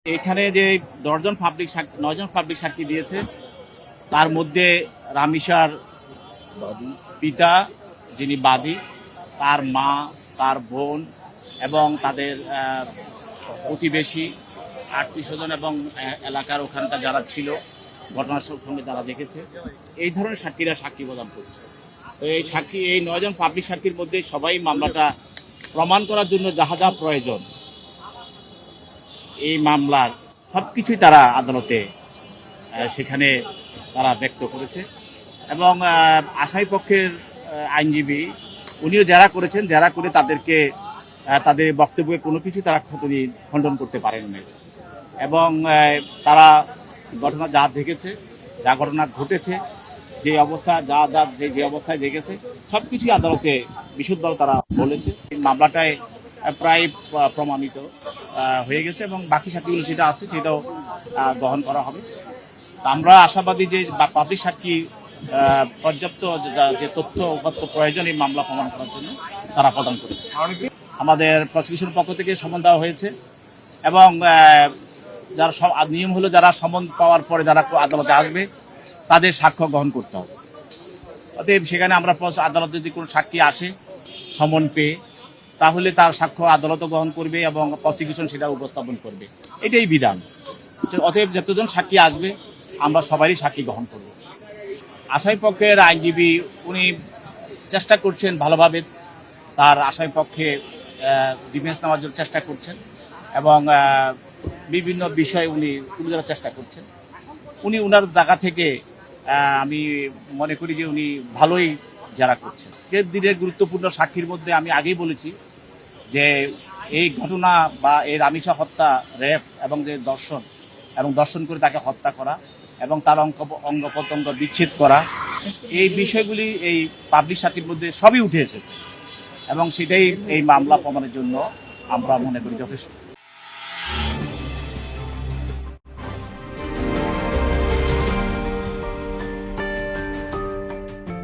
এখানে যে 9 জন পাবলিক সাক্ষী দিয়েছে, তার মধ্যে রামিসার পিতা যিনি বাদী, তার মা, তার বোন এবং তাদের প্রতিবেশী, আত্মীয় স্বজন এবং এলাকার ওখানকার যারা ছিল, ঘটনার সঙ্গে যারা দেখেছে, এই ধরনের সাক্ষীরা সাক্ষী প্রদান করছে। তো এই 9 জন পাবলিক সাক্ষীর মধ্যে সবাই মামলাটা প্রমাণ করার জন্য যাহা যা প্রয়োজন, এই মামলার সবকিছুই তারা আদালতে সেখানে তারা ব্যক্ত করেছে। এবং আসামি পক্ষের আইনজীবী উনিও যারা করেছেন, যারা করে তাদেরকে তাদের বক্তব্যে কোনো কিছু তারা খণ্ডন করতে পারেন না। এবং তারা ঘটনা যা দেখেছে, যা ঘটনা ঘটেছে, যে অবস্থা যে অবস্থায় দেখেছে, সব কিছুই আদালতে বিশদভাবে তারা বলেছে। এই মামলাটায় প্রায় প্রমাণিত হয়ে গেছে এবং বাকি সাক্ষীগুলো যেটা আছে সেটাও গ্রহণ করা হবে। আমরা আশাবাদী যে পাবলিক সাক্ষী পর্যাপ্ত যে তথ্য প্রয়োজন এই মামলা প্রমাণ করার জন্য তারা প্রদান করেছে। আমাদের প্রসিকিউশন পক্ষ থেকে সমন দেওয়া হয়েছে এবং যারা নিয়ম হলো যারা সমন পাওয়ার পরে যারা আদালতে আসবে তাদের সাক্ষ্য গ্রহণ করতে হবে। অতএব সেখানে আমরা আদালত যদি কোনো সাক্ষী আসে সমন পেয়ে, তাহলে তার সাক্ষ্য আদালতও গ্রহণ করবে এবং প্রসিকিউশন সেটা উপস্থাপন করবে, এটাই বিধান। অতএব যতজন সাক্ষী আসবে আমরা সবারই সাক্ষী গ্রহণ করব। আসামি পক্ষের আইনজীবী উনি চেষ্টা করছেন ভালোভাবে তার আসামি পক্ষে ডিফেন্স নেওয়ার জন্য চেষ্টা করছেন এবং বিভিন্ন বিষয়ে উনি তুলে ধরার চেষ্টা করছেন। উনি ওনার জায়গা থেকে আমি মনে করি যে উনি ভালোই যারা করছেন। আজকের দিনের গুরুত্বপূর্ণ সাক্ষীর মধ্যে আমি আগেই বলেছি যে এই ঘটনা বা এই রামিসা হত্যা, রেপ এবং যে দর্শন করে তাকে হত্যা করা এবং তার অঙ্গ প্রত্যঙ্গ বিচ্ছেদ করা, এই বিষয়গুলি এই পাবলিক সাক্ষীর মধ্যে সবই উঠে এসেছে এবং সেটাই এই মামলা প্রমাণের জন্য আমরা মনে করি যথেষ্ট।